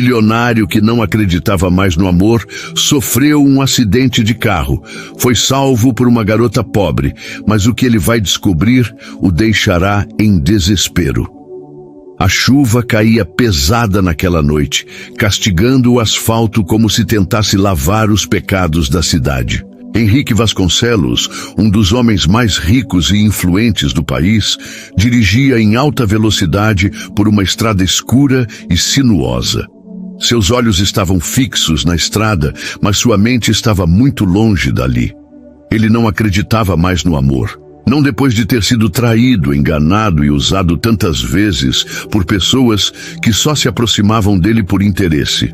milionário que não acreditava mais no amor sofreu um acidente de carro. Foi salvo por uma garota pobre, mas o que ele vai descobrir o deixará em desespero. A chuva caía pesada naquela noite, castigando o asfalto como se tentasse lavar os pecados da cidade. Henrique Vasconcelos, um dos homens mais ricos e influentes do país, dirigia em alta velocidade por uma estrada escura e sinuosa. Seus olhos estavam fixos na estrada, mas sua mente estava muito longe dali. Ele não acreditava mais no amor. Não depois de ter sido traído, enganado e usado tantas vezes por pessoas que só se aproximavam dele por interesse.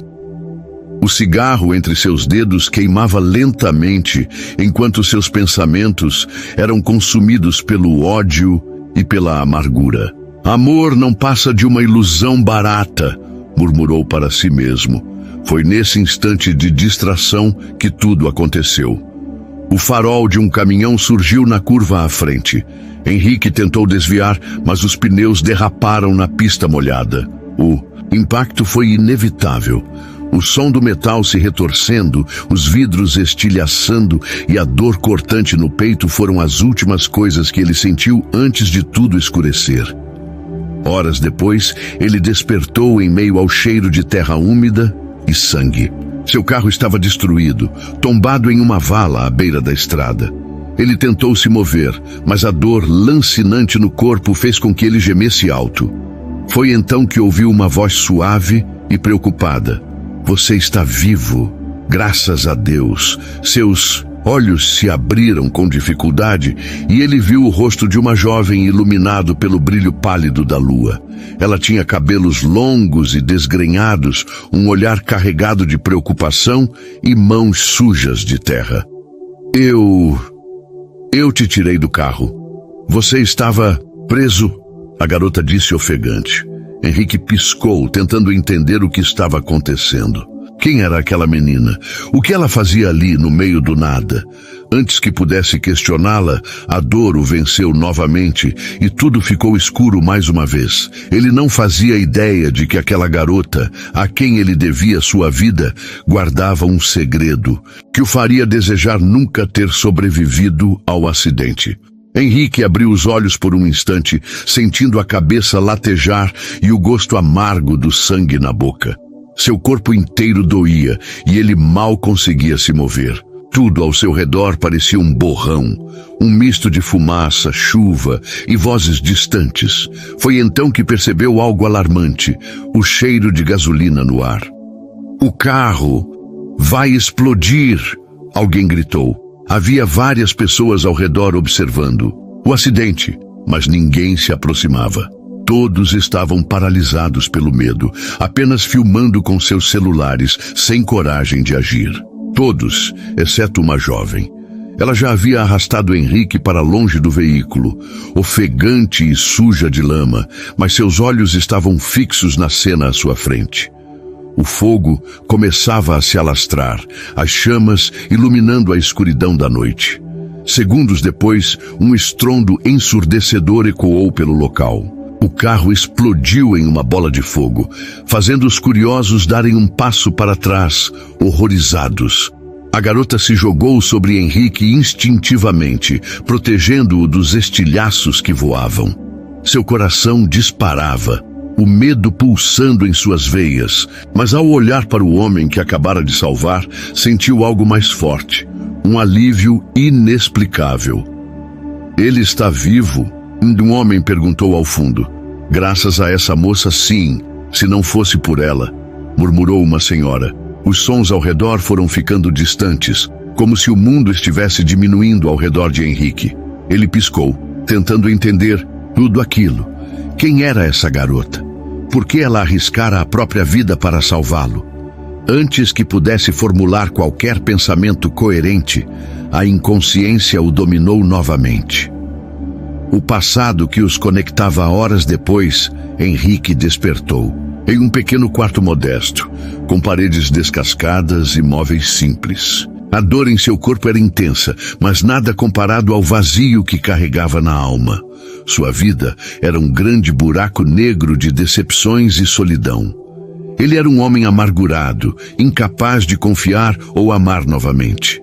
O cigarro entre seus dedos queimava lentamente, enquanto seus pensamentos eram consumidos pelo ódio e pela amargura. Amor não passa de uma ilusão barata, murmurou para si mesmo. Foi nesse instante de distração que tudo aconteceu. O farol de um caminhão surgiu na curva à frente. Henrique tentou desviar, mas os pneus derraparam na pista molhada. O impacto foi inevitável. O som do metal se retorcendo, os vidros estilhaçando e a dor cortante no peito foram as últimas coisas que ele sentiu antes de tudo escurecer. Horas depois, ele despertou em meio ao cheiro de terra úmida e sangue. Seu carro estava destruído, tombado em uma vala à beira da estrada. Ele tentou se mover, mas a dor lancinante no corpo fez com que ele gemesse alto. Foi então que ouviu uma voz suave e preocupada. Você está vivo, graças a Deus. Seus olhos se abriram com dificuldade e ele viu o rosto de uma jovem iluminado pelo brilho pálido da lua. Ela tinha cabelos longos e desgrenhados, um olhar carregado de preocupação e mãos sujas de terra. Eu te tirei do carro. Você estava preso, a garota disse ofegante. Henrique piscou, tentando entender o que estava acontecendo. Quem era aquela menina? O que ela fazia ali, no meio do nada? Antes que pudesse questioná-la, a dor o venceu novamente e tudo ficou escuro mais uma vez. Ele não fazia ideia de que aquela garota, a quem ele devia sua vida, guardava um segredo que o faria desejar nunca ter sobrevivido ao acidente. Henrique abriu os olhos por um instante, sentindo a cabeça latejar e o gosto amargo do sangue na boca. Seu corpo inteiro doía e ele mal conseguia se mover. Tudo ao seu redor parecia um borrão, um misto de fumaça, chuva e vozes distantes. Foi então que percebeu algo alarmante, o cheiro de gasolina no ar. O carro vai explodir, alguém gritou. Havia várias pessoas ao redor observando o acidente, mas ninguém se aproximava. Todos estavam paralisados pelo medo, apenas filmando com seus celulares, sem coragem de agir. Todos, exceto uma jovem. Ela já havia arrastado Henrique para longe do veículo, ofegante e suja de lama, mas seus olhos estavam fixos na cena à sua frente. O fogo começava a se alastrar, as chamas iluminando a escuridão da noite. Segundos depois, um estrondo ensurdecedor ecoou pelo local. O carro explodiu em uma bola de fogo, fazendo os curiosos darem um passo para trás, horrorizados. A garota se jogou sobre Henrique instintivamente, protegendo-o dos estilhaços que voavam. Seu coração disparava, o medo pulsando em suas veias, mas ao olhar para o homem que acabara de salvar, sentiu algo mais forte, um alívio inexplicável. Ele está vivo? Um homem perguntou ao fundo. Graças a essa moça, sim. Se não fosse por ela, murmurou uma senhora. Os sons ao redor foram ficando distantes, como se o mundo estivesse diminuindo ao redor de Henrique. Ele piscou, tentando entender tudo aquilo. Quem era essa garota? Por que ela arriscara a própria vida para salvá-lo? Antes que pudesse formular qualquer pensamento coerente, a inconsciência o dominou novamente. O passado que os conectava horas depois, Henrique despertou. Em um pequeno quarto modesto, com paredes descascadas e móveis simples. A dor em seu corpo era intensa, mas nada comparado ao vazio que carregava na alma. Sua vida era um grande buraco negro de decepções e solidão. Ele era um homem amargurado, incapaz de confiar ou amar novamente.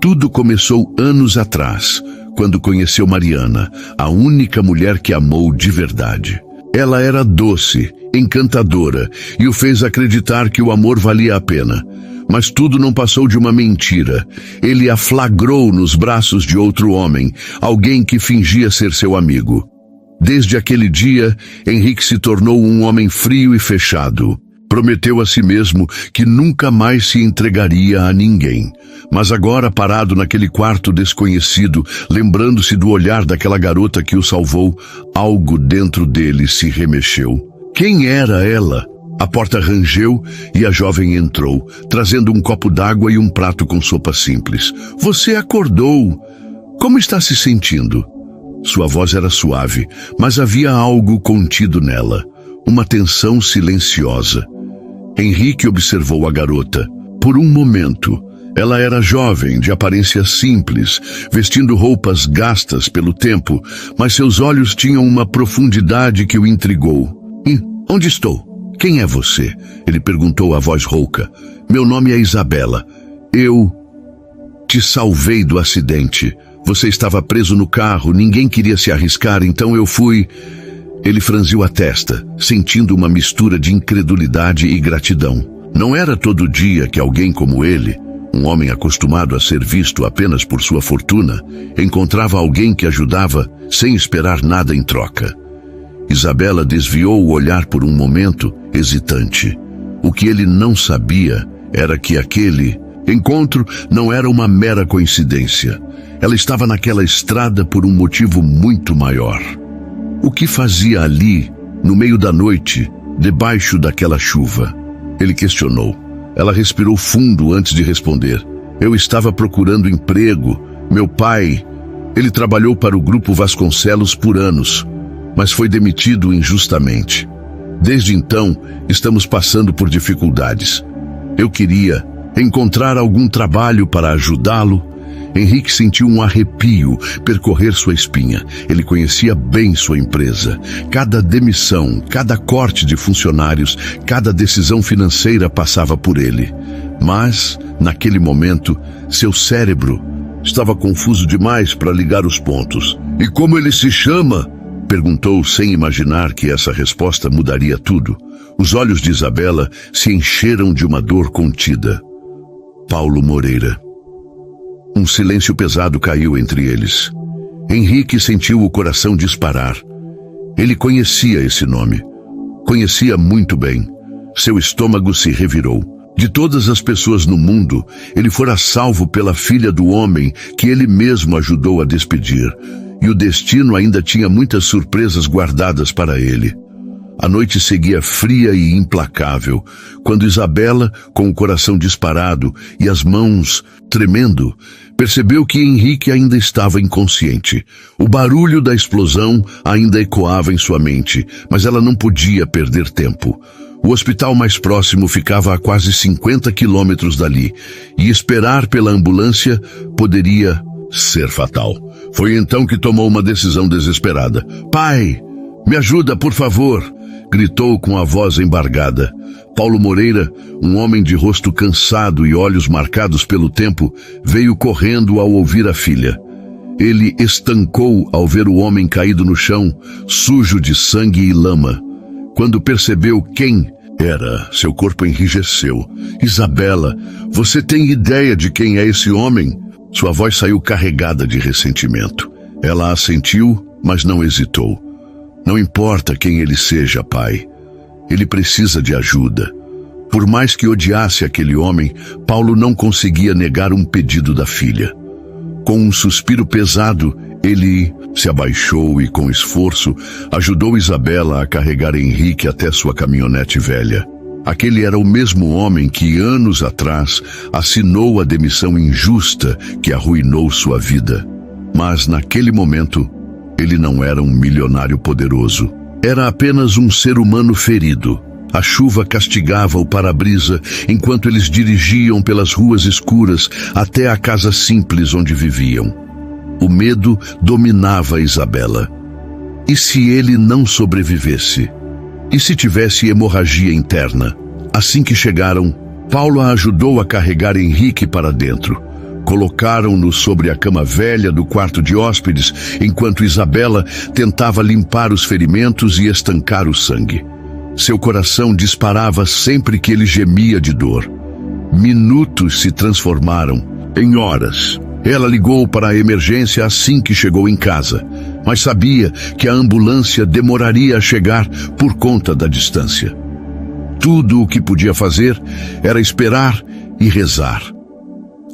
Tudo começou anos atrás, quando conheceu Mariana, a única mulher que amou de verdade. Ela era doce, encantadora e o fez acreditar que o amor valia a pena. Mas tudo não passou de uma mentira. Ele a flagrou nos braços de outro homem, alguém que fingia ser seu amigo. Desde aquele dia, Henrique se tornou um homem frio e fechado. Prometeu a si mesmo que nunca mais se entregaria a ninguém. Mas agora, parado naquele quarto desconhecido, lembrando-se do olhar daquela garota que o salvou, algo dentro dele se remexeu. Quem era ela? A porta rangeu e a jovem entrou, trazendo um copo d'água e um prato com sopa simples. Você acordou. Como está se sentindo? Sua voz era suave, mas havia algo contido nela, uma tensão silenciosa. Henrique observou a garota. Por um momento, ela era jovem, de aparência simples, vestindo roupas gastas pelo tempo, mas seus olhos tinham uma profundidade que o intrigou. Onde estou? Quem é você? Ele perguntou a voz rouca. Meu nome é Isabela. Eu te salvei do acidente. Você estava preso no carro, ninguém queria se arriscar, então eu fui... Ele franziu a testa, sentindo uma mistura de incredulidade e gratidão. Não era todo dia que alguém como ele, um homem acostumado a ser visto apenas por sua fortuna, encontrava alguém que ajudava sem esperar nada em troca. Isabela desviou o olhar por um momento, hesitante. O que ele não sabia era que aquele encontro não era uma mera coincidência. Ela estava naquela estrada por um motivo muito maior. O que fazia ali, no meio da noite, debaixo daquela chuva? Ele questionou. Ela respirou fundo antes de responder. Eu estava procurando emprego. Meu pai, ele trabalhou para o Grupo Vasconcelos por anos, mas foi demitido injustamente. Desde então, estamos passando por dificuldades. Eu queria encontrar algum trabalho para ajudá-lo. Henrique sentiu um arrepio percorrer sua espinha. Ele conhecia bem sua empresa. Cada demissão, cada corte de funcionários, cada decisão financeira passava por ele. Mas, naquele momento, seu cérebro estava confuso demais para ligar os pontos. E como ele se chama? Perguntou sem imaginar que essa resposta mudaria tudo. Os olhos de Isabela se encheram de uma dor contida. Paulo Moreira. Um silêncio pesado caiu entre eles. Henrique sentiu o coração disparar. Ele conhecia esse nome. Conhecia muito bem. Seu estômago se revirou. De todas as pessoas no mundo, ele fora salvo pela filha do homem que ele mesmo ajudou a despedir. E o destino ainda tinha muitas surpresas guardadas para ele. A noite seguia fria e implacável, quando Isabela, com o coração disparado e as mãos tremendo, percebeu que Henrique ainda estava inconsciente. O barulho da explosão ainda ecoava em sua mente, mas ela não podia perder tempo. O hospital mais próximo ficava a quase 50 quilômetros dali, e esperar pela ambulância poderia ser fatal. Foi então que tomou uma decisão desesperada. Pai, me ajuda, por favor! Gritou com a voz embargada. Paulo Moreira, um homem de rosto cansado e olhos marcados pelo tempo, veio correndo ao ouvir a filha. Ele estancou ao ver o homem caído no chão, sujo de sangue e lama. Quando percebeu quem era, seu corpo enrijeceu. Isabela, você tem ideia de quem é esse homem? Sua voz saiu carregada de ressentimento. Ela assentiu, mas não hesitou. Não importa quem ele seja, pai. Ele precisa de ajuda. Por mais que odiasse aquele homem, Paulo não conseguia negar um pedido da filha. Com um suspiro pesado, ele se abaixou e, com esforço, ajudou Isabela a carregar Henrique até sua caminhonete velha. Aquele era o mesmo homem que, anos atrás, assinou a demissão injusta que arruinou sua vida. Mas, naquele momento, ele não era um milionário poderoso. Era apenas um ser humano ferido. A chuva castigava o para-brisa enquanto eles dirigiam pelas ruas escuras até a casa simples onde viviam. O medo dominava Isabela. E se ele não sobrevivesse? E se tivesse hemorragia interna? Assim que chegaram, Paulo a ajudou a carregar Henrique para dentro. Colocaram-no sobre a cama velha do quarto de hóspedes, enquanto Isabela tentava limpar os ferimentos e estancar o sangue. Seu coração disparava sempre que ele gemia de dor. Minutos se transformaram em horas. Ela ligou para a emergência assim que chegou em casa, mas sabia que a ambulância demoraria a chegar por conta da distância. Tudo o que podia fazer era esperar e rezar.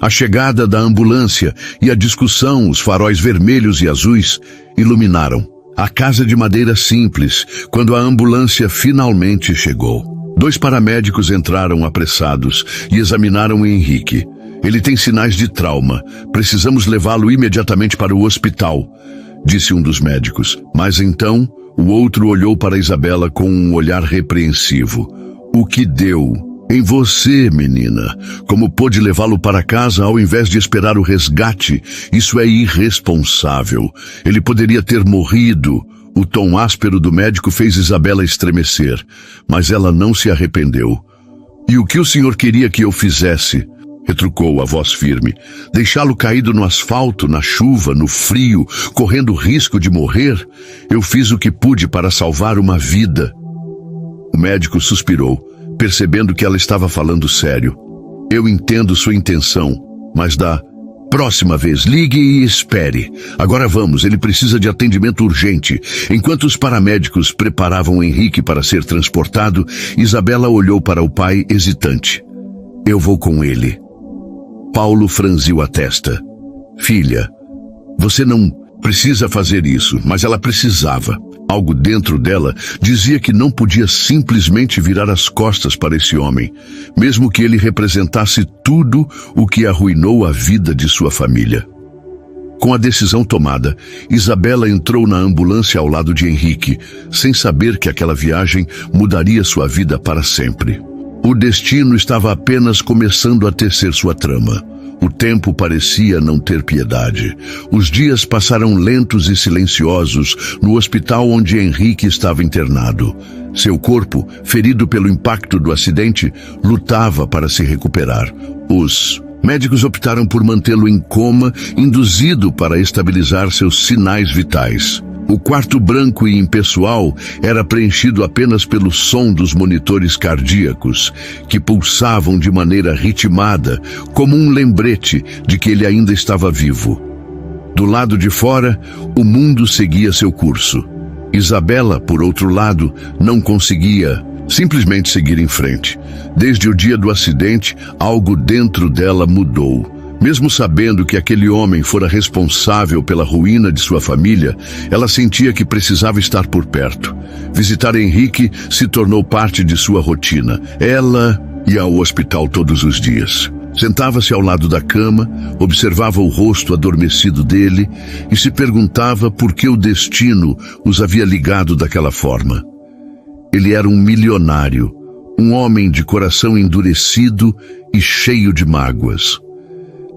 A chegada da ambulância e a discussão, os faróis vermelhos e azuis, iluminaram a casa de madeira simples quando a ambulância finalmente chegou. 2 paramédicos entraram apressados e examinaram Henrique. Ele tem sinais de trauma. Precisamos levá-lo imediatamente para o hospital, disse um dos médicos. Mas então, o outro olhou para Isabela com um olhar repreensivo. O que deu em você, menina? Como pôde levá-lo para casa ao invés de esperar o resgate? Isso é irresponsável. Ele poderia ter morrido. O tom áspero do médico fez Isabela estremecer, mas ela não se arrependeu. E o que o senhor queria que eu fizesse? Retrucou a voz firme. Deixá-lo caído no asfalto, na chuva, no frio, correndo risco de morrer? Eu fiz o que pude para salvar uma vida. O médico suspirou, percebendo que ela estava falando sério. Eu entendo sua intenção, mas da próxima vez, ligue e espere. Agora vamos, ele precisa de atendimento urgente. Enquanto os paramédicos preparavam Henrique para ser transportado, Isabela olhou para o pai hesitante. Eu vou com ele. Paulo franziu a testa. Filha, você não precisa fazer isso, mas ela precisava. Algo dentro dela dizia que não podia simplesmente virar as costas para esse homem, mesmo que ele representasse tudo o que arruinou a vida de sua família. Com a decisão tomada, Isabela entrou na ambulância ao lado de Henrique, sem saber que aquela viagem mudaria sua vida para sempre. O destino estava apenas começando a tecer sua trama. O tempo parecia não ter piedade. Os dias passaram lentos e silenciosos no hospital onde Henrique estava internado. Seu corpo, ferido pelo impacto do acidente, lutava para se recuperar. Os médicos optaram por mantê-lo em coma, induzido para estabilizar seus sinais vitais. O quarto branco e impessoal era preenchido apenas pelo som dos monitores cardíacos, que pulsavam de maneira ritmada, como um lembrete de que ele ainda estava vivo. Do lado de fora, o mundo seguia seu curso. Isabela, por outro lado, não conseguia simplesmente seguir em frente. Desde o dia do acidente, algo dentro dela mudou. Mesmo sabendo que aquele homem fora responsável pela ruína de sua família, ela sentia que precisava estar por perto. Visitar Henrique se tornou parte de sua rotina. Ela ia ao hospital todos os dias. Sentava-se ao lado da cama, observava o rosto adormecido dele e se perguntava por que o destino os havia ligado daquela forma. Ele era um milionário, um homem de coração endurecido e cheio de mágoas.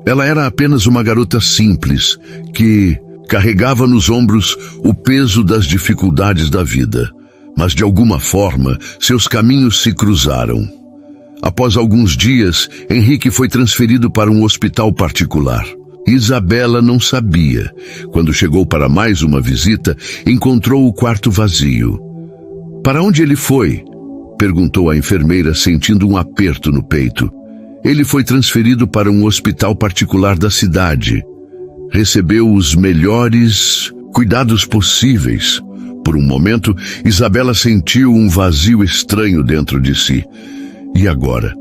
Ela era apenas uma garota simples, que carregava nos ombros o peso das dificuldades da vida. Mas de alguma forma, seus caminhos se cruzaram. Após alguns dias, Henrique foi transferido para um hospital particular. Isabela não sabia. Quando chegou para mais uma visita, encontrou o quarto vazio. Para onde ele foi? Perguntou a enfermeira, sentindo um aperto no peito. Ele foi transferido para um hospital particular da cidade. Recebeu os melhores cuidados possíveis. Por um momento, Isabela sentiu um vazio estranho dentro de si. E agora?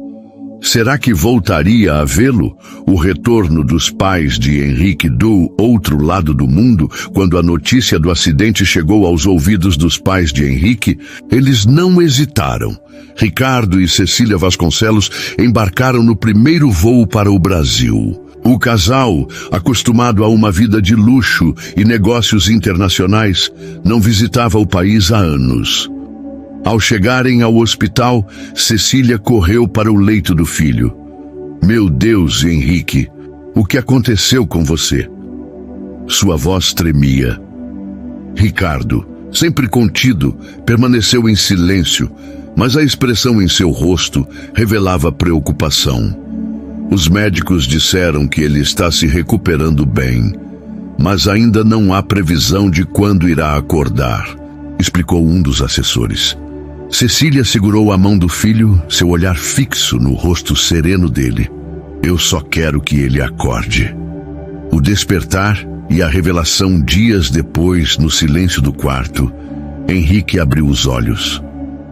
Será que voltaria a vê-lo? O retorno dos pais de Henrique do outro lado do mundo, quando a notícia do acidente chegou aos ouvidos dos pais de Henrique, eles não hesitaram. Ricardo e Cecília Vasconcelos embarcaram no primeiro voo para o Brasil. O casal, acostumado a uma vida de luxo e negócios internacionais, não visitava o país há anos. Ao chegarem ao hospital, Cecília correu para o leito do filho. Meu Deus, Henrique, o que aconteceu com você? Sua voz tremia. Ricardo, sempre contido, permaneceu em silêncio. mas a expressão em seu rosto revelava preocupação. Os médicos disseram que ele está se recuperando bem, mas ainda não há previsão de quando irá acordar, explicou um dos assessores. Cecília segurou a mão do filho, seu olhar fixo no rosto sereno dele. Eu só quero que ele acorde. O despertar e a revelação dias depois, no silêncio do quarto, Henrique abriu os olhos.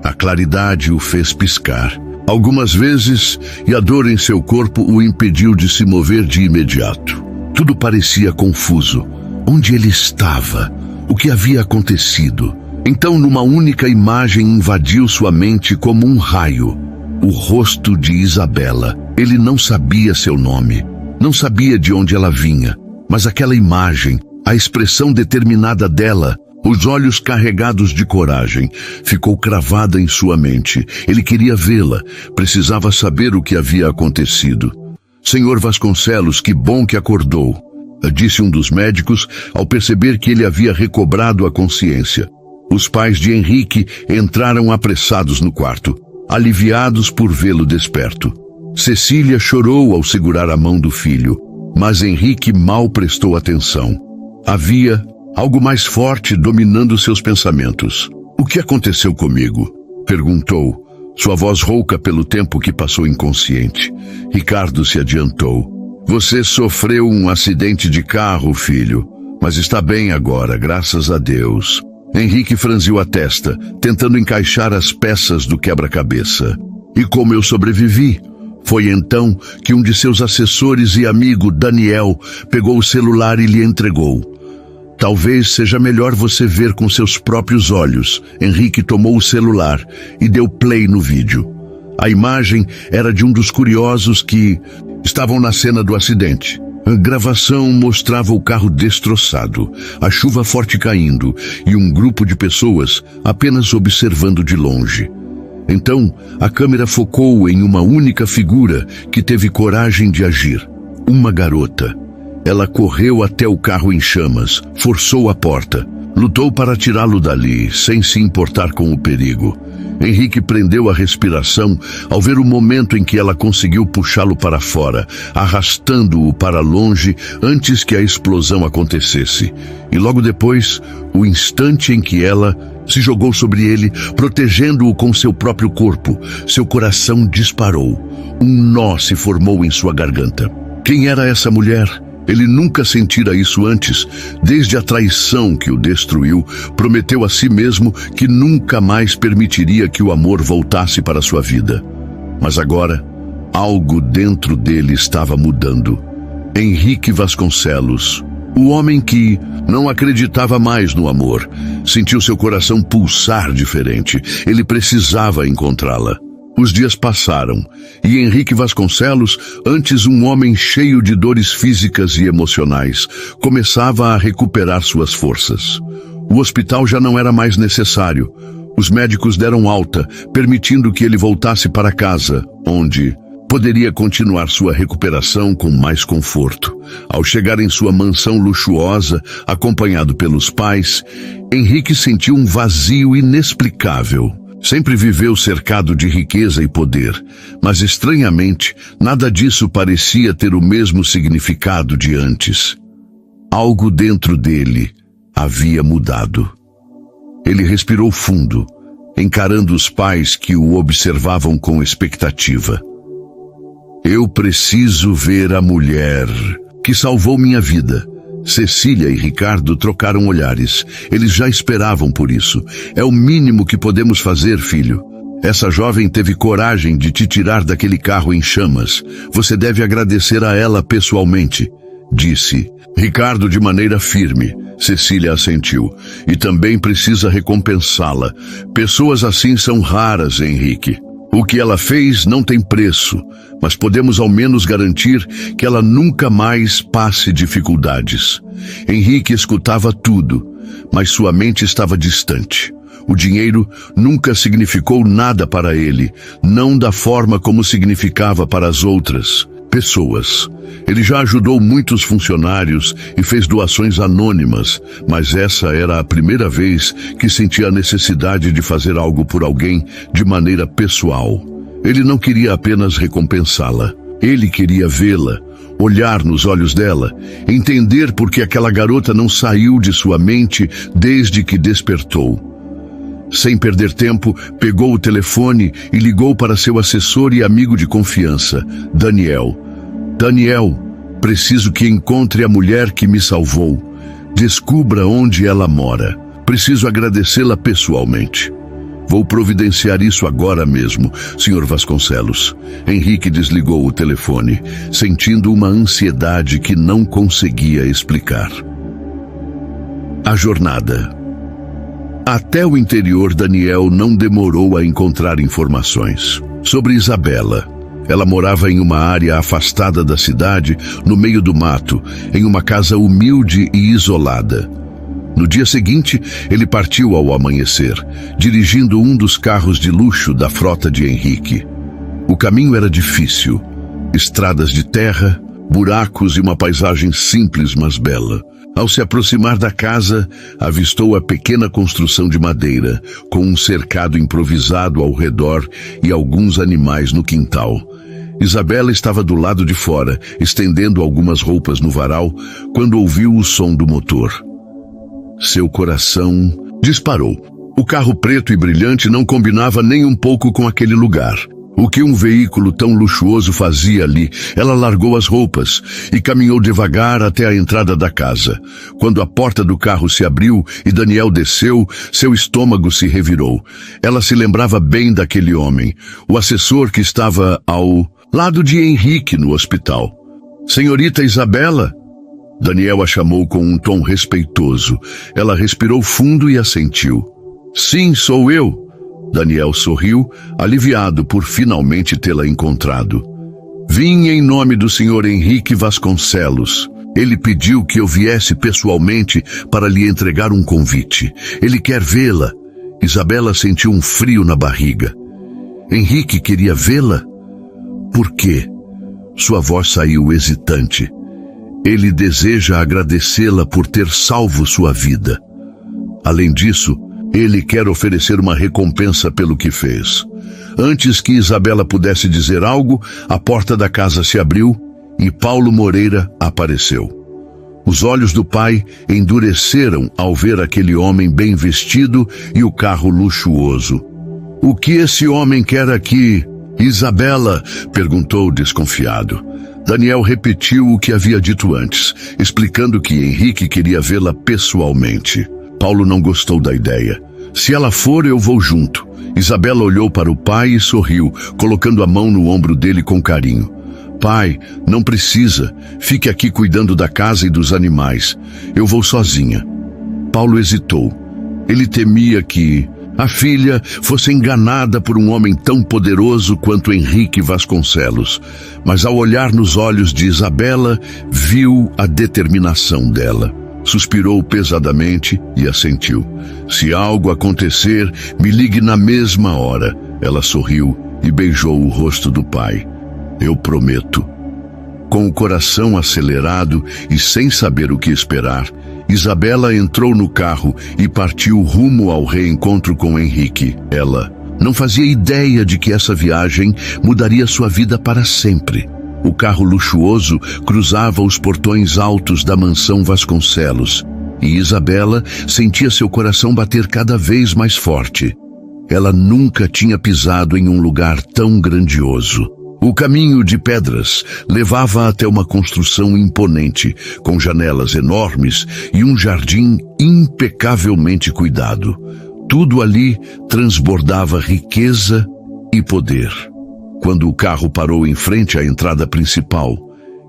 A claridade o fez piscar algumas vezes e a dor em seu corpo o impediu de se mover de imediato. Tudo parecia confuso. Onde ele estava? O que havia acontecido? Então, numa única imagem invadiu sua mente como um raio. O rosto de Isabela. Ele não sabia seu nome, não sabia de onde ela vinha, mas aquela imagem, a expressão determinada dela, os olhos carregados de coragem, ficou cravada em sua mente. Ele queria vê-la, precisava saber o que havia acontecido. Senhor Vasconcelos, que bom que acordou, disse um dos médicos ao perceber que ele havia recobrado a consciência. Os pais de Henrique entraram apressados no quarto, aliviados por vê-lo desperto. Cecília chorou ao segurar a mão do filho, mas Henrique mal prestou atenção. Havia algo mais forte dominando seus pensamentos. O que aconteceu comigo? Perguntou, sua voz rouca pelo tempo que passou inconsciente. Ricardo se adiantou. Você sofreu um acidente de carro, filho, mas está bem agora, graças a Deus. Henrique franziu a testa, tentando encaixar as peças do quebra-cabeça. E como eu sobrevivi? Foi então que um de seus assessores e amigo, Daniel, pegou o celular e lhe entregou. Talvez seja melhor você ver com seus próprios olhos. Henrique tomou o celular e deu play no vídeo. A imagem era de um dos curiosos que estavam na cena do acidente. A gravação mostrava o carro destroçado, a chuva forte caindo e um grupo de pessoas apenas observando de longe. Então, a câmera focou em uma única figura que teve coragem de agir. Uma garota. Ela correu até o carro em chamas, forçou a porta, lutou para tirá-lo dali, sem se importar com o perigo. Henrique prendeu a respiração ao ver o momento em que ela conseguiu puxá-lo para fora, arrastando-o para longe antes que a explosão acontecesse. E logo depois, o instante em que ela se jogou sobre ele, protegendo-o com seu próprio corpo. Seu coração disparou. Um nó se formou em sua garganta. Quem era essa mulher? Ele nunca sentira isso antes. Desde a traição que o destruiu, prometeu a si mesmo que nunca mais permitiria que o amor voltasse para sua vida. Mas agora, algo dentro dele estava mudando. Henrique Vasconcelos, o homem que não acreditava mais no amor, sentiu seu coração pulsar diferente. Ele precisava encontrá-la. Os dias passaram, e Henrique Vasconcelos, antes um homem cheio de dores físicas e emocionais, começava a recuperar suas forças. O hospital já não era mais necessário. Os médicos deram alta, permitindo que ele voltasse para casa, onde poderia continuar sua recuperação com mais conforto. Ao chegar em sua mansão luxuosa, acompanhado pelos pais, Henrique sentiu um vazio inexplicável. Sempre viveu cercado de riqueza e poder, mas estranhamente, nada disso parecia ter o mesmo significado de antes. Algo dentro dele havia mudado. Ele respirou fundo, encarando os pais que o observavam com expectativa. Eu preciso ver a mulher que salvou minha vida. Cecília e Ricardo trocaram olhares. Eles já esperavam por isso. É o mínimo que podemos fazer, filho. Essa jovem teve coragem de te tirar daquele carro em chamas. Você deve agradecer a ela pessoalmente, disse Ricardo de maneira firme. Cecília assentiu. E também precisa recompensá-la. Pessoas assim são raras, Henrique. O que ela fez não tem preço, mas podemos ao menos garantir que ela nunca mais passe dificuldades. Henrique escutava tudo, mas sua mente estava distante. O dinheiro nunca significou nada para ele, não da forma como significava para as outras. Pessoas. Ele já ajudou muitos funcionários e fez doações anônimas, mas essa era a primeira vez que sentia a necessidade de fazer algo por alguém de maneira pessoal. Ele não queria apenas recompensá-la. Ele queria vê-la, olhar nos olhos dela, entender por que aquela garota não saiu de sua mente desde que despertou. Sem perder tempo, pegou o telefone e ligou para seu assessor e amigo de confiança, Daniel. Daniel, preciso que encontre a mulher que me salvou. Descubra onde ela mora. Preciso agradecê-la pessoalmente. Vou providenciar isso agora mesmo, Sr. Vasconcelos. Henrique desligou o telefone, sentindo uma ansiedade que não conseguia explicar. A jornada. Até o interior, Daniel não demorou a encontrar informações sobre Isabela. Ela morava em uma área afastada da cidade, no meio do mato, em uma casa humilde e isolada. No dia seguinte, ele partiu ao amanhecer, dirigindo um dos carros de luxo da frota de Henrique. O caminho era difícil, estradas de terra, buracos e uma paisagem simples, mas bela. Ao se aproximar da casa, avistou a pequena construção de madeira, com um cercado improvisado ao redor e alguns animais no quintal. Isabela estava do lado de fora, estendendo algumas roupas no varal, quando ouviu o som do motor. Seu coração disparou. O carro preto e brilhante não combinava nem um pouco com aquele lugar. O que um veículo tão luxuoso fazia ali? Ela largou as roupas e caminhou devagar até a entrada da casa. Quando a porta do carro se abriu e Daniel desceu, seu estômago se revirou. Ela se lembrava bem daquele homem, o assessor que estava ao lado de Henrique no hospital. Senhorita Isabela? Daniel a chamou com um tom respeitoso. Ela respirou fundo e assentiu. Sim, sou eu. Daniel sorriu, aliviado por finalmente tê-la encontrado. Vim em nome do Sr. Henrique Vasconcelos. Ele pediu que eu viesse pessoalmente para lhe entregar um convite. Ele quer vê-la. Isabela sentiu um frio na barriga. Henrique queria vê-la? Por quê? Sua voz saiu hesitante. Ele deseja agradecê-la por ter salvo sua vida. Além disso, ele quer oferecer uma recompensa pelo que fez. Antes que Isabela pudesse dizer algo, a porta da casa se abriu e Paulo Moreira apareceu. Os olhos do pai endureceram ao ver aquele homem bem vestido e o carro luxuoso. O que esse homem quer aqui? Isabela? Perguntou desconfiado. Daniel repetiu o que havia dito antes, explicando que Henrique queria vê-la pessoalmente. Paulo não gostou da ideia. Se ela for, eu vou junto. Isabela olhou para o pai e sorriu, colocando a mão no ombro dele com carinho. Pai, não precisa. Fique aqui cuidando da casa e dos animais. Eu vou sozinha. Paulo hesitou. Ele temia que a filha fosse enganada por um homem tão poderoso quanto Henrique Vasconcelos. Mas ao olhar nos olhos de Isabela, viu a determinação dela. Suspirou pesadamente e assentiu. Se algo acontecer, me ligue na mesma hora. Ela sorriu e beijou o rosto do pai. Eu prometo. Com o coração acelerado e sem saber o que esperar, Isabela entrou no carro e partiu rumo ao reencontro com Henrique. Ela não fazia ideia de que essa viagem mudaria sua vida para sempre. O carro luxuoso cruzava os portões altos da mansão Vasconcelos e Isabela sentia seu coração bater cada vez mais forte. Ela nunca tinha pisado em um lugar tão grandioso. O caminho de pedras levava até uma construção imponente, com janelas enormes e um jardim impecavelmente cuidado. Tudo ali transbordava riqueza e poder. Quando o carro parou em frente à entrada principal,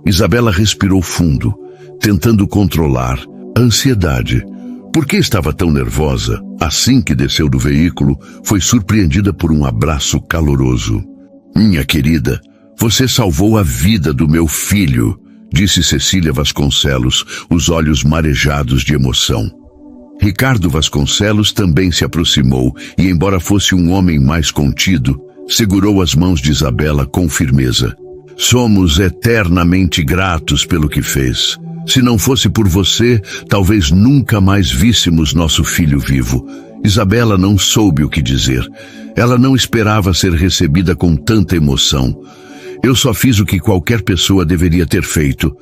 Isabela respirou fundo, tentando controlar a ansiedade. Por que estava tão nervosa? Assim que desceu do veículo, foi surpreendida por um abraço caloroso. Minha querida, você salvou a vida do meu filho, disse Cecília Vasconcelos, os olhos marejados de emoção. Ricardo Vasconcelos também se aproximou e, embora fosse um homem mais contido, segurou as mãos de Isabela com firmeza. Somos eternamente gratos pelo que fez. Se não fosse por você, talvez nunca mais víssemos nosso filho vivo. Isabela não soube o que dizer. Ela não esperava ser recebida com tanta emoção. Eu só fiz o que qualquer pessoa deveria ter feito,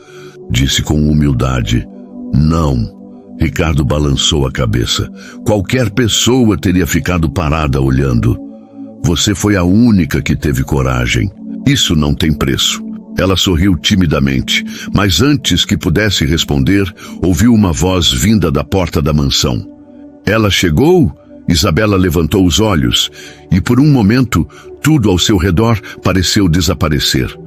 disse com humildade. Não. Ricardo balançou a cabeça. Qualquer pessoa teria ficado parada olhando. Você foi a única que teve coragem. Isso não tem preço. Ela sorriu timidamente, mas antes que pudesse responder, ouviu uma voz vinda da porta da mansão. Ela chegou? Isabela levantou os olhos e, por um momento, tudo ao seu redor pareceu desaparecer.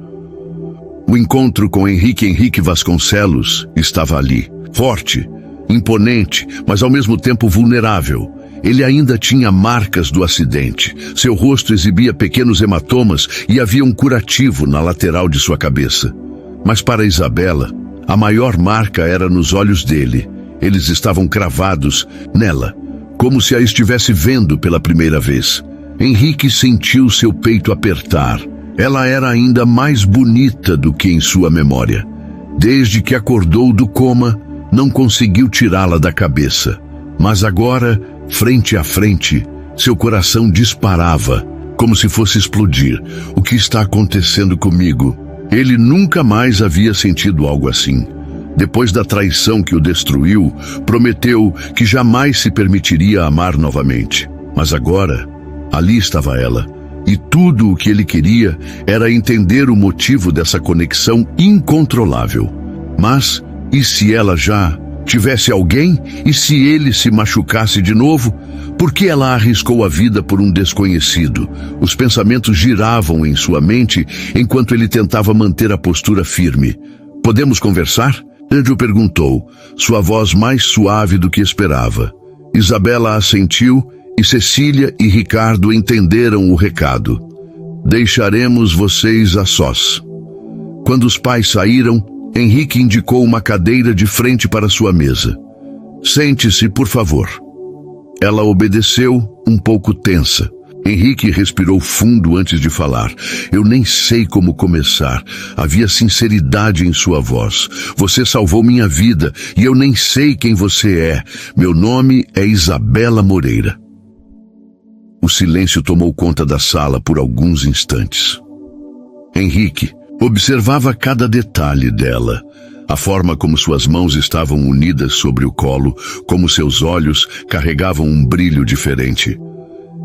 O encontro com Henrique Vasconcelos estava ali, forte, imponente, mas ao mesmo tempo vulnerável. Ele ainda tinha marcas do acidente. Seu rosto exibia pequenos hematomas e havia um curativo na lateral de sua cabeça. Mas para Isabela, a maior marca era nos olhos dele. Eles estavam cravados nela, como se a estivesse vendo pela primeira vez. Henrique sentiu seu peito apertar. Ela era ainda mais bonita do que em sua memória. Desde que acordou do coma, não conseguiu tirá-la da cabeça. Mas agora, frente a frente, seu coração disparava, como se fosse explodir. O que está acontecendo comigo? Ele nunca mais havia sentido algo assim. Depois da traição que o destruiu, prometeu que jamais se permitiria amar novamente. Mas agora, ali estava ela. E tudo o que ele queria era entender o motivo dessa conexão incontrolável. Mas, e se ela já tivesse alguém? E se ele se machucasse de novo? Por que ela arriscou a vida por um desconhecido? Os pensamentos giravam em sua mente enquanto ele tentava manter a postura firme. Podemos conversar? Andrew perguntou, sua voz mais suave do que esperava. Isabela assentiu e Cecília e Ricardo entenderam o recado. Deixaremos vocês a sós. Quando os pais saíram, Henrique indicou uma cadeira de frente para sua mesa. Sente-se, por favor. Ela obedeceu, um pouco tensa. Henrique respirou fundo antes de falar. Eu nem sei como começar. Havia sinceridade em sua voz. Você salvou minha vida e eu nem sei quem você é. Meu nome é Isabela Moreira. O silêncio tomou conta da sala por alguns instantes. Henrique observava cada detalhe dela. A forma como suas mãos estavam unidas sobre o colo, como seus olhos carregavam um brilho diferente.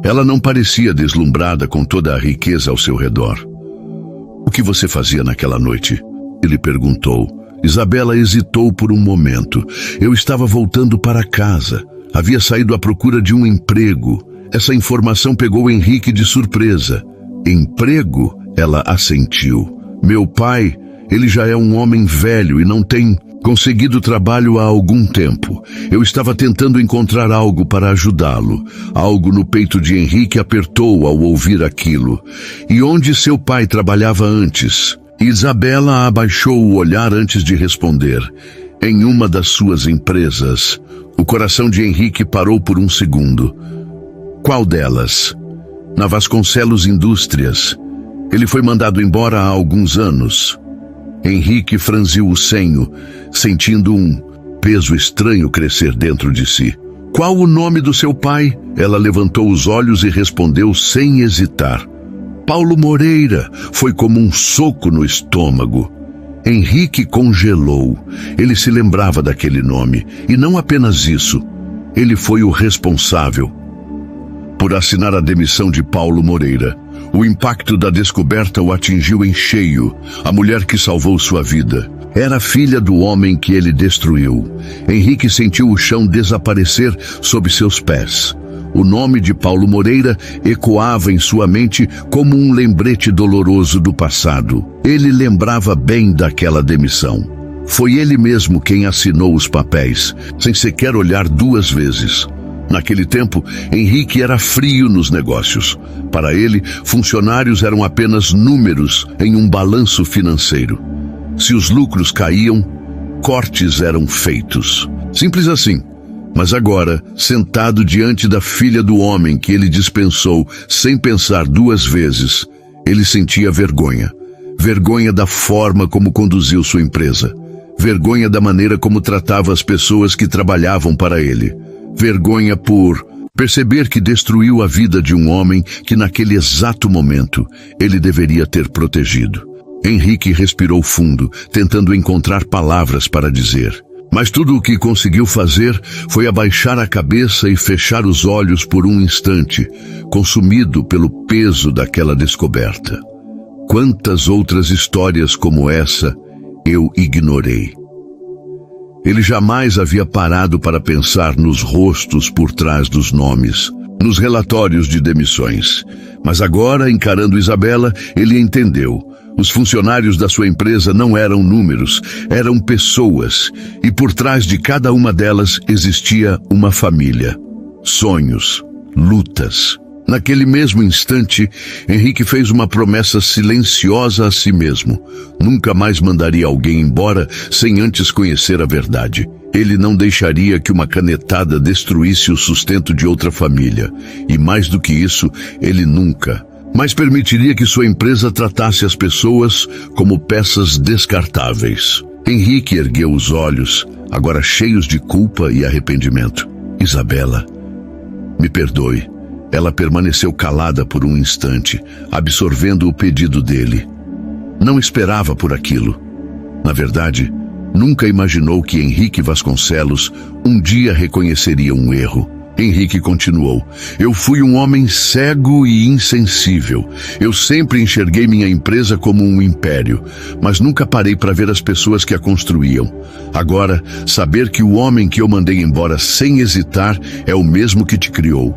Ela não parecia deslumbrada com toda a riqueza ao seu redor. O que você fazia naquela noite? Ele perguntou. Isabela hesitou por um momento. Eu estava voltando para casa. Havia saído à procura de um emprego. Essa informação pegou Henrique de surpresa. Emprego? Ela assentiu. Meu pai, ele já é um homem velho e não tem conseguido trabalho há algum tempo. Eu estava tentando encontrar algo para ajudá-lo. Algo no peito de Henrique apertou ao ouvir aquilo. E onde seu pai trabalhava antes? Isabela abaixou o olhar antes de responder. Em uma das suas empresas. O coração de Henrique parou por um segundo. Qual delas? Na Vasconcelos Indústrias. Ele foi mandado embora há alguns anos. Henrique franziu o senho, sentindo um peso estranho crescer dentro de si. Qual o nome do seu pai? Ela levantou os olhos e respondeu sem hesitar. Paulo Moreira. Foi como um soco no estômago. Henrique congelou. Ele se lembrava daquele nome. E não apenas isso. Ele foi o responsável por assinar a demissão de Paulo Moreira. O impacto da descoberta o atingiu em cheio. A mulher que salvou sua vida era filha do homem que ele destruiu. Henrique sentiu o chão desaparecer sob seus pés. O nome de Paulo Moreira ecoava em sua mente como um lembrete doloroso do passado. Ele lembrava bem daquela demissão. Foi ele mesmo quem assinou os papéis, sem sequer olhar duas vezes. Naquele tempo, Henrique era frio nos negócios. Para ele, funcionários eram apenas números em um balanço financeiro. Se os lucros caíam, cortes eram feitos. Simples assim. Mas agora, sentado diante da filha do homem que ele dispensou sem pensar duas vezes, ele sentia vergonha. Vergonha da forma como conduziu sua empresa. Vergonha da maneira como tratava as pessoas que trabalhavam para ele. Vergonha por perceber que destruiu a vida de um homem que naquele exato momento ele deveria ter protegido. Henrique respirou fundo, tentando encontrar palavras para dizer. Mas tudo o que conseguiu fazer foi abaixar a cabeça e fechar os olhos por um instante, consumido pelo peso daquela descoberta. Quantas outras histórias como essa eu ignorei. Ele jamais havia parado para pensar nos rostos por trás dos nomes, nos relatórios de demissões. Mas agora, encarando Isabela, ele entendeu. Os funcionários da sua empresa não eram números, eram pessoas, e por trás de cada uma delas existia uma família, sonhos, lutas. Naquele mesmo instante, Henrique fez uma promessa silenciosa a si mesmo. Nunca mais mandaria alguém embora sem antes conhecer a verdade. Ele não deixaria que uma canetada destruísse o sustento de outra família. E mais do que isso, ele nunca mas permitiria que sua empresa tratasse as pessoas como peças descartáveis. Henrique ergueu os olhos, agora cheios de culpa e arrependimento. Isabela, me perdoe. Ela permaneceu calada por um instante, absorvendo o pedido dele. Não esperava por aquilo. Na verdade, nunca imaginou que Henrique Vasconcelos um dia reconheceria um erro. Henrique continuou. Eu fui um homem cego e insensível. Eu sempre enxerguei minha empresa como um império, mas nunca parei para ver as pessoas que a construíam. Agora, saber que o homem que eu mandei embora sem hesitar é o mesmo que te criou.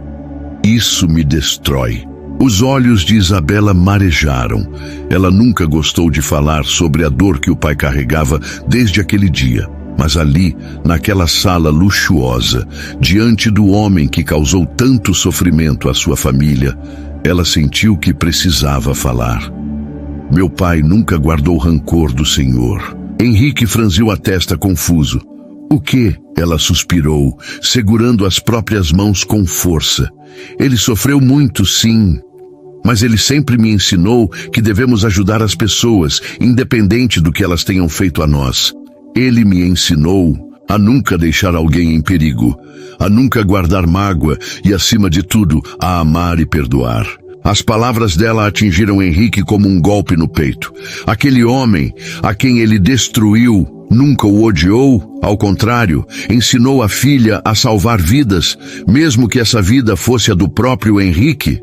Isso me destrói. Os olhos de Isabela marejaram. Ela nunca gostou de falar sobre a dor que o pai carregava desde aquele dia. Mas ali, naquela sala luxuosa, diante do homem que causou tanto sofrimento à sua família, ela sentiu que precisava falar. Meu pai nunca guardou rancor do Senhor. Henrique franziu a testa confuso. O quê? Ela suspirou, segurando as próprias mãos com força. Ele sofreu muito, sim. Mas ele sempre me ensinou que devemos ajudar as pessoas, independente do que elas tenham feito a nós. Ele me ensinou a nunca deixar alguém em perigo, a nunca guardar mágoa e, acima de tudo, a amar e perdoar. As palavras dela atingiram Henrique como um golpe no peito. Aquele homem, a quem ele destruiu, nunca o odiou, ao contrário, ensinou a filha a salvar vidas, mesmo que essa vida fosse a do próprio Henrique.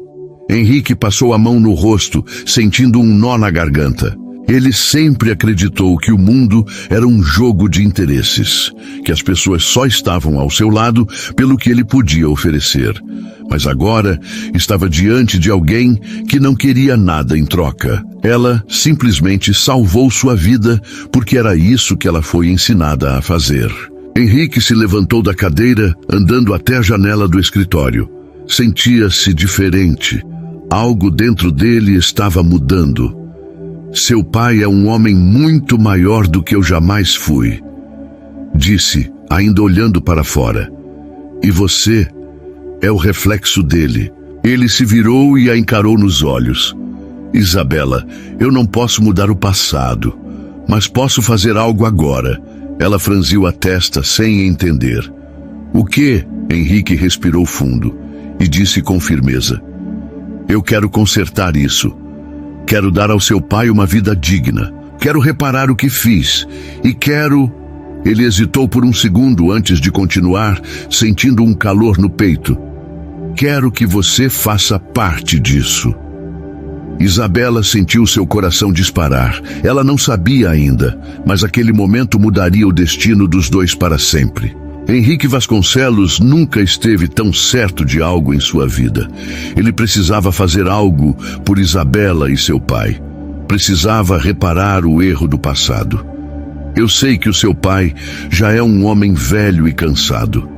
Henrique passou a mão no rosto, sentindo um nó na garganta. Ele sempre acreditou que o mundo era um jogo de interesses, que as pessoas só estavam ao seu lado pelo que ele podia oferecer. Mas agora estava diante de alguém que não queria nada em troca. Ela simplesmente salvou sua vida porque era isso que ela foi ensinada a fazer. Henrique se levantou da cadeira, andando até a janela do escritório. Sentia-se diferente. Algo dentro dele estava mudando. Seu pai é um homem muito maior do que eu jamais fui, disse, ainda olhando para fora. E você é o reflexo dele. Ele se virou e a encarou nos olhos. Isabela, eu não posso mudar o passado, mas posso fazer algo agora. Ela franziu a testa sem entender. O quê? Henrique respirou fundo e disse com firmeza. Eu quero consertar isso. Quero dar ao seu pai uma vida digna. Quero reparar o que fiz. E quero... Ele hesitou por um segundo antes de continuar, sentindo um calor no peito. Quero que você faça parte disso. Isabela sentiu seu coração disparar. Ela não sabia ainda, mas aquele momento mudaria o destino dos dois para sempre. Henrique Vasconcelos nunca esteve tão certo de algo em sua vida. Ele precisava fazer algo por Isabela e seu pai. Precisava reparar o erro do passado. Eu sei que o seu pai já é um homem velho e cansado.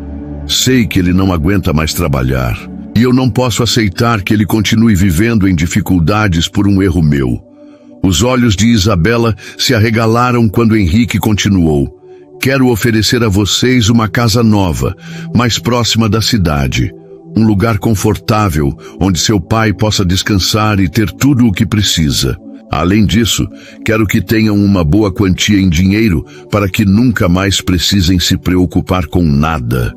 Sei que ele não aguenta mais trabalhar. E eu não posso aceitar que ele continue vivendo em dificuldades por um erro meu. Os olhos de Isabela se arregalaram quando Henrique continuou. Quero oferecer a vocês uma casa nova, mais próxima da cidade. Um lugar confortável, onde seu pai possa descansar e ter tudo o que precisa. Além disso, quero que tenham uma boa quantia em dinheiro para que nunca mais precisem se preocupar com nada.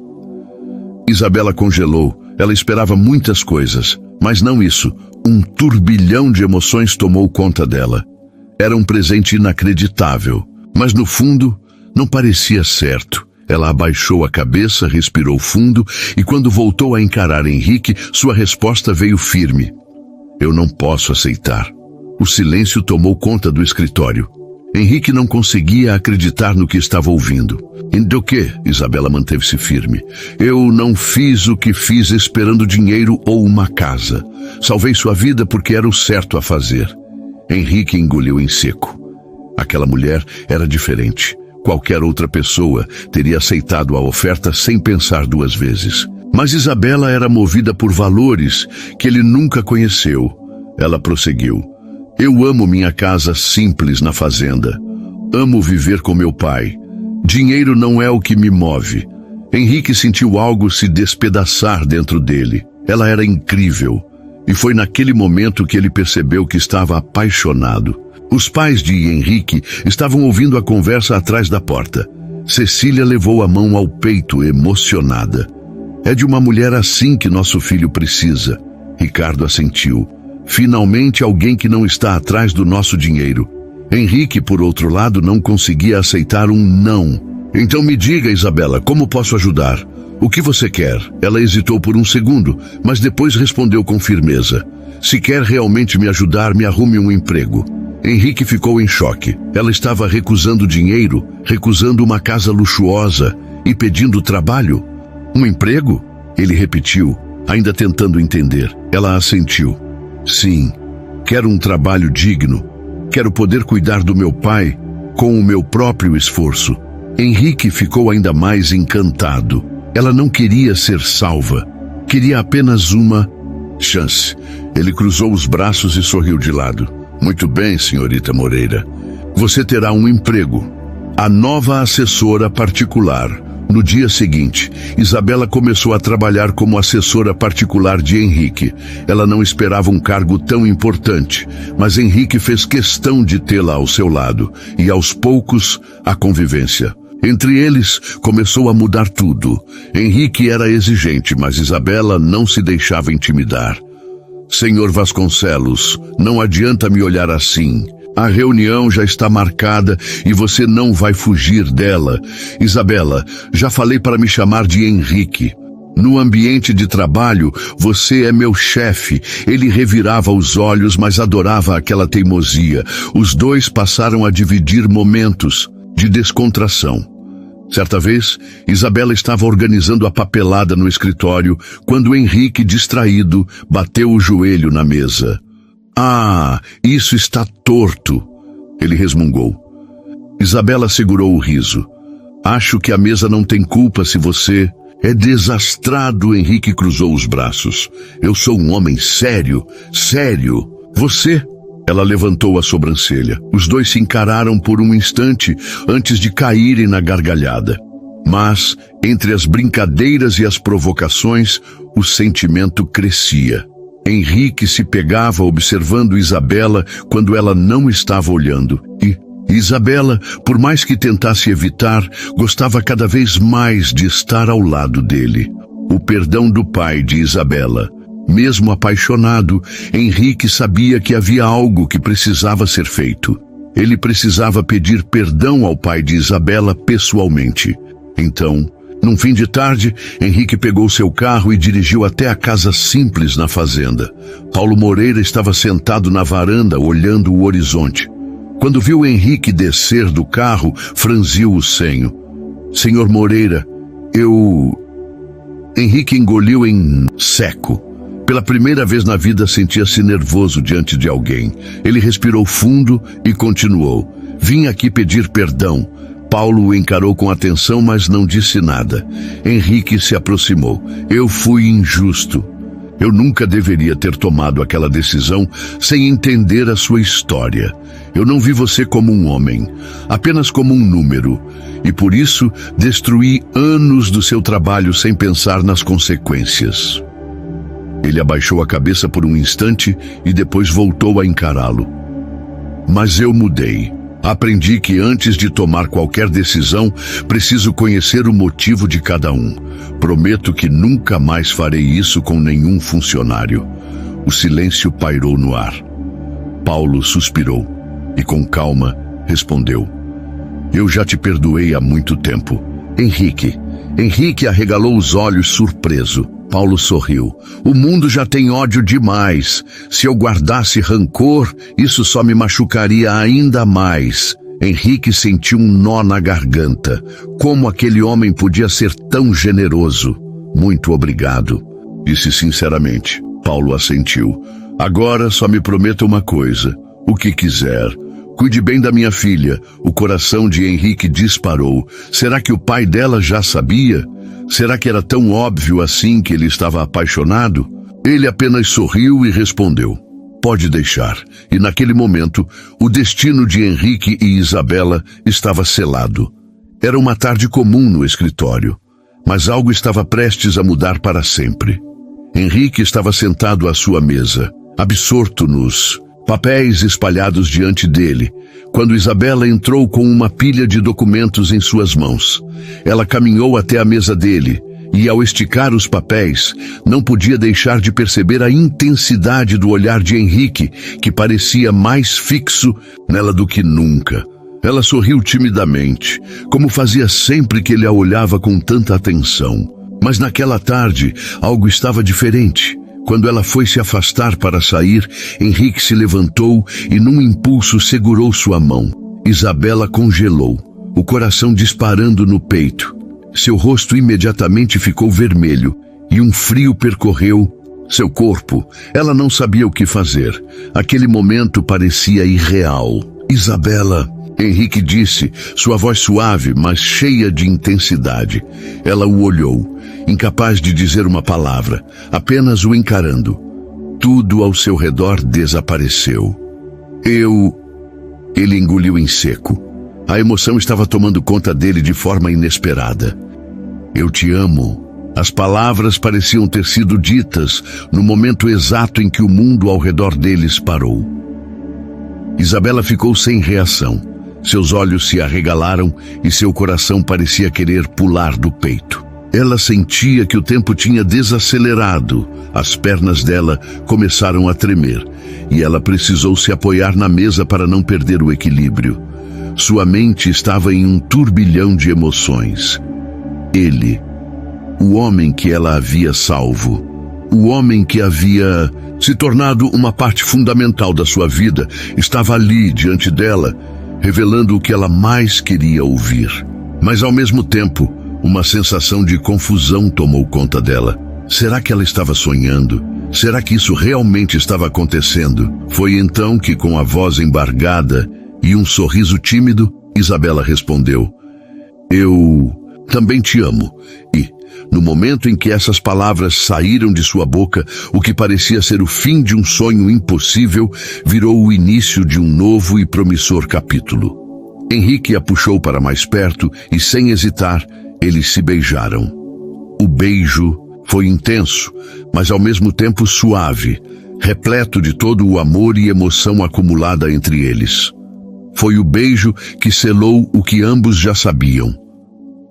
Isabela congelou. Ela esperava muitas coisas, mas não isso. Um turbilhão de emoções tomou conta dela. Era um presente inacreditável, mas no fundo, não parecia certo. Ela abaixou a cabeça, respirou fundo e quando voltou a encarar Henrique, sua resposta veio firme. Eu não posso aceitar. O silêncio tomou conta do escritório. Henrique não conseguia acreditar no que estava ouvindo. Do quê? Isabela manteve-se firme. Eu não fiz o que fiz esperando dinheiro ou uma casa. Salvei sua vida porque era o certo a fazer. Henrique engoliu em seco. Aquela mulher era diferente. Qualquer outra pessoa teria aceitado a oferta sem pensar duas vezes. Mas Isabela era movida por valores que ele nunca conheceu. Ela prosseguiu. Eu amo minha casa simples na fazenda. Amo viver com meu pai. Dinheiro não é o que me move. Henrique sentiu algo se despedaçar dentro dele. Ela era incrível. E foi naquele momento que ele percebeu que estava apaixonado. Os pais de Henrique estavam ouvindo a conversa atrás da porta. Cecília levou a mão ao peito, emocionada. É de uma mulher assim que nosso filho precisa. Ricardo assentiu. Finalmente alguém que não está atrás do nosso dinheiro. Henrique, por outro lado, não conseguia aceitar um não. Então me diga, Isabela, como posso ajudar? O que você quer? Ela hesitou por um segundo, mas depois respondeu com firmeza. Se quer realmente me ajudar, me arrume um emprego. Henrique ficou em choque. Ela estava recusando dinheiro, recusando uma casa luxuosa e pedindo trabalho. Um emprego? Ele repetiu, ainda tentando entender. Ela assentiu. Sim, quero um trabalho digno. Quero poder cuidar do meu pai com o meu próprio esforço. Henrique ficou ainda mais encantado. Ela não queria ser salva. Queria apenas uma chance. Ele cruzou os braços e sorriu de lado. Muito bem, senhorita Moreira. Você terá um emprego. A nova assessora particular. No dia seguinte, Isabela começou a trabalhar como assessora particular de Henrique. Ela não esperava um cargo tão importante, mas Henrique fez questão de tê-la ao seu lado, e aos poucos, a convivência. Entre eles, começou a mudar tudo. Henrique era exigente, mas Isabela não se deixava intimidar. Senhor Vasconcelos, não adianta me olhar assim. A reunião já está marcada e você não vai fugir dela. Isabela, já falei para me chamar de Henrique. No ambiente de trabalho, você é meu chefe. Ele revirava os olhos, mas adorava aquela teimosia. Os dois passaram a dividir momentos de descontração. Certa vez, Isabela estava organizando a papelada no escritório quando Henrique, distraído, bateu o joelho na mesa. Ah, isso está torto, ele resmungou. Isabela segurou o riso. Acho que a mesa não tem culpa se você... É desastrado, Henrique cruzou os braços. Eu sou um homem sério, sério. Você... Ela levantou a sobrancelha. Os dois se encararam por um instante antes de caírem na gargalhada. Mas, entre as brincadeiras e as provocações, o sentimento crescia. Henrique se pegava observando Isabela quando ela não estava olhando. E Isabela, por mais que tentasse evitar, gostava cada vez mais de estar ao lado dele. O perdão do pai de Isabela. Mesmo apaixonado, Henrique sabia que havia algo que precisava ser feito. Ele precisava pedir perdão ao pai de Isabela pessoalmente. Então, num fim de tarde, Henrique pegou seu carro e dirigiu até a casa simples na fazenda. Paulo Moreira estava sentado na varanda, olhando o horizonte. Quando viu Henrique descer do carro, franziu o senho. Senhor Moreira, Henrique engoliu em seco. Pela primeira vez na vida sentia-se nervoso diante de alguém. Ele respirou fundo e continuou. Vim aqui pedir perdão. Paulo o encarou com atenção, mas não disse nada. Henrique se aproximou. Eu fui injusto. Eu nunca deveria ter tomado aquela decisão sem entender a sua história. Eu não vi você como um homem, apenas como um número. E por isso destruí anos do seu trabalho sem pensar nas consequências. Ele abaixou a cabeça por um instante e depois voltou a encará-lo. Mas eu mudei. Aprendi que antes de tomar qualquer decisão, preciso conhecer o motivo de cada um. Prometo que nunca mais farei isso com nenhum funcionário. O silêncio pairou no ar. Paulo suspirou e, com calma, respondeu: Eu já te perdoei há muito tempo. Henrique. Henrique arregalou os olhos surpreso. Paulo sorriu. O mundo já tem ódio demais. Se eu guardasse rancor, isso só me machucaria ainda mais. Henrique sentiu um nó na garganta. Como aquele homem podia ser tão generoso? Muito obrigado, disse sinceramente. Paulo assentiu. Agora só me prometa uma coisa. O que quiser. Cuide bem da minha filha. O coração de Henrique disparou. Será que o pai dela já sabia? Será que era tão óbvio assim que ele estava apaixonado? Ele apenas sorriu e respondeu: Pode deixar. E naquele momento, o destino de Henrique e Isabela estava selado. Era uma tarde comum no escritório, mas algo estava prestes a mudar para sempre. Henrique estava sentado à sua mesa, absorto nos papéis espalhados diante dele, quando Isabela entrou com uma pilha de documentos em suas mãos. Ela caminhou até a mesa dele e, ao esticar os papéis, não podia deixar de perceber a intensidade do olhar de Henrique, que parecia mais fixo nela do que nunca. Ela sorriu timidamente, como fazia sempre que ele a olhava com tanta atenção. Mas naquela tarde, algo estava diferente. Quando ela foi se afastar para sair, Henrique se levantou e, num impulso, segurou sua mão. Isabela congelou, o coração disparando no peito. Seu rosto imediatamente ficou vermelho e um frio percorreu seu corpo. Ela não sabia o que fazer. Aquele momento parecia irreal. Isabela, Henrique disse, sua voz suave, mas cheia de intensidade. Ela o olhou, incapaz de dizer uma palavra, apenas o encarando. Tudo ao seu redor desapareceu. Ele engoliu em seco. A emoção estava tomando conta dele de forma inesperada. Eu te amo. As palavras pareciam ter sido ditas no momento exato em que o mundo ao redor deles parou. Isabela ficou sem reação. Seus olhos se arregalaram e seu coração parecia querer pular do peito. Ela sentia que o tempo tinha desacelerado. As pernas dela começaram a tremer e ela precisou se apoiar na mesa para não perder o equilíbrio. Sua mente estava em um turbilhão de emoções. Ele, o homem que ela havia salvo, o homem que havia se tornado uma parte fundamental da sua vida, estava ali diante dela, revelando o que ela mais queria ouvir. Mas ao mesmo tempo, uma sensação de confusão tomou conta dela. Será que ela estava sonhando? Será que isso realmente estava acontecendo? Foi então que, com a voz embargada e um sorriso tímido, Isabela respondeu: Eu também te amo. E, no momento em que essas palavras saíram de sua boca, o que parecia ser o fim de um sonho impossível virou o início de um novo e promissor capítulo. Henrique a puxou para mais perto e, sem hesitar, eles se beijaram. O beijo foi intenso, mas ao mesmo tempo suave, repleto de todo o amor e emoção acumulada entre eles. Foi o beijo que selou o que ambos já sabiam.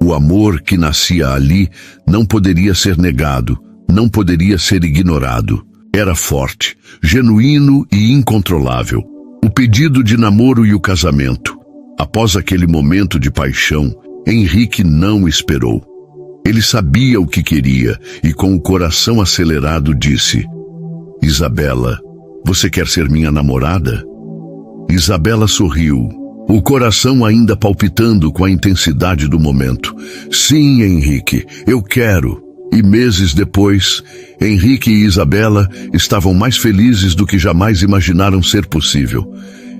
O amor que nascia ali não poderia ser negado, não poderia ser ignorado. Era forte, genuíno e incontrolável. O pedido de namoro e o casamento. Após aquele momento de paixão, Henrique não esperou. Ele sabia o que queria e, com o coração acelerado, disse: Isabela, você quer ser minha namorada? Isabela sorriu, o coração ainda palpitando com a intensidade do momento. Sim, Henrique, eu quero. E meses depois, Henrique e Isabela estavam mais felizes do que jamais imaginaram ser possível.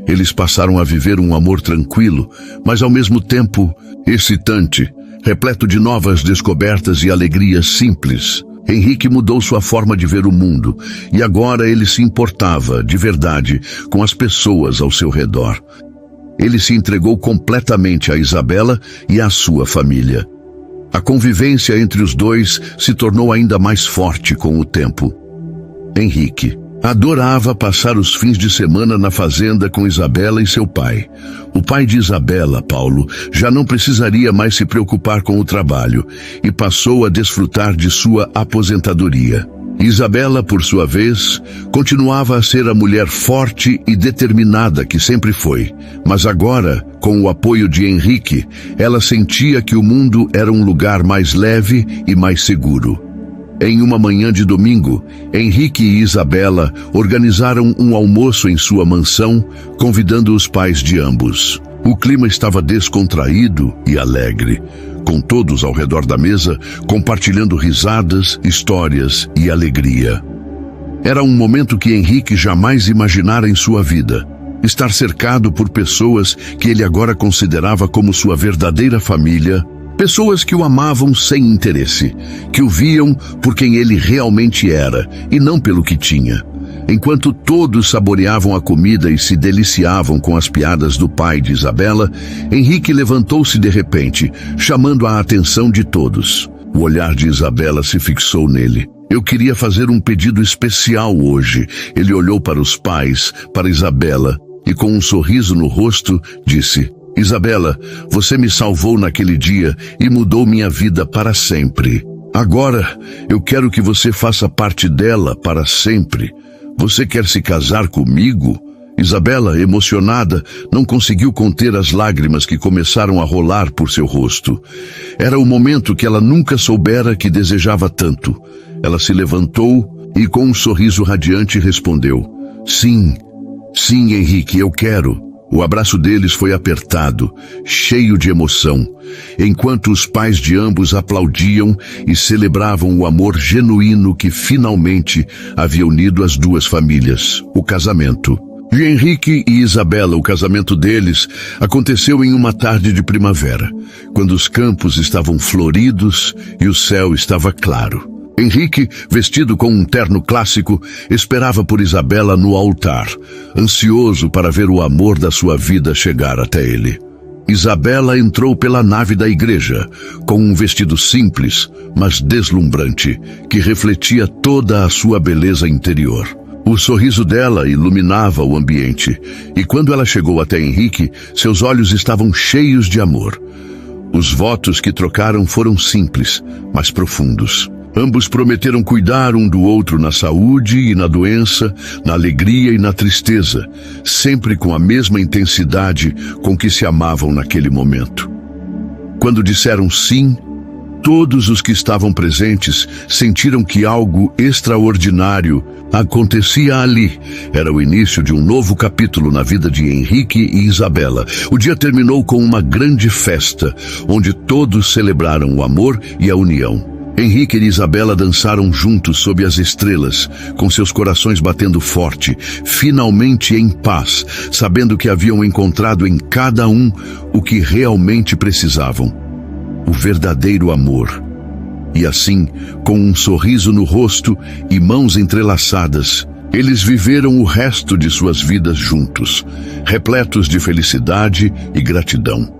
Eles passaram a viver um amor tranquilo, mas ao mesmo tempo excitante, repleto de novas descobertas e alegrias simples. Henrique mudou sua forma de ver o mundo, e agora ele se importava, de verdade, com as pessoas ao seu redor. Ele se entregou completamente a Isabela e à sua família. A convivência entre os dois se tornou ainda mais forte com o tempo. Henrique, Adorava passar os fins de semana na fazenda com Isabela e seu pai. O pai de Isabela, Paulo, já não precisaria mais se preocupar com o trabalho e passou a desfrutar de sua aposentadoria. Isabela, por sua vez, continuava a ser a mulher forte e determinada que sempre foi. Mas agora, com o apoio de Henrique, ela sentia que o mundo era um lugar mais leve e mais seguro. Em uma manhã de domingo, Henrique e Isabela organizaram um almoço em sua mansão, convidando os pais de ambos. O clima estava descontraído e alegre, com todos ao redor da mesa, compartilhando risadas, histórias e alegria. Era um momento que Henrique jamais imaginara em sua vida. Estar cercado por pessoas que ele agora considerava como sua verdadeira família, pessoas que o amavam sem interesse, que o viam por quem ele realmente era e não pelo que tinha. Enquanto todos saboreavam a comida e se deliciavam com as piadas do pai de Isabela, Henrique levantou-se de repente, chamando a atenção de todos. O olhar de Isabela se fixou nele. Eu queria fazer um pedido especial hoje. Ele olhou para os pais, para Isabela, e com um sorriso no rosto, disse: Isabela, você me salvou naquele dia e mudou minha vida para sempre. Agora, eu quero que você faça parte dela para sempre. Você quer se casar comigo? Isabela, emocionada, não conseguiu conter as lágrimas que começaram a rolar por seu rosto. Era o momento que ela nunca soubera que desejava tanto. Ela se levantou e, com um sorriso radiante, respondeu: Sim, sim, Henrique, eu quero. O abraço deles foi apertado, cheio de emoção, enquanto os pais de ambos aplaudiam e celebravam o amor genuíno que finalmente havia unido as duas famílias, o casamento. De Henrique e Isabela, o casamento deles aconteceu em uma tarde de primavera, quando os campos estavam floridos e o céu estava claro. Henrique, vestido com um terno clássico, esperava por Isabela no altar, ansioso para ver o amor da sua vida chegar até ele. Isabela entrou pela nave da igreja, com um vestido simples, mas deslumbrante, que refletia toda a sua beleza interior. O sorriso dela iluminava o ambiente, e quando ela chegou até Henrique, seus olhos estavam cheios de amor. Os votos que trocaram foram simples, mas profundos. Ambos prometeram cuidar um do outro na saúde e na doença, na alegria e na tristeza, sempre com a mesma intensidade com que se amavam naquele momento. Quando disseram sim, todos os que estavam presentes sentiram que algo extraordinário acontecia ali. Era o início de um novo capítulo na vida de Henrique e Isabela. O dia terminou com uma grande festa, onde todos celebraram o amor e a união. Henrique e Isabela dançaram juntos sob as estrelas, com seus corações batendo forte, finalmente em paz, sabendo que haviam encontrado em cada um o que realmente precisavam: o verdadeiro amor. E assim, com um sorriso no rosto e mãos entrelaçadas, eles viveram o resto de suas vidas juntos, repletos de felicidade e gratidão.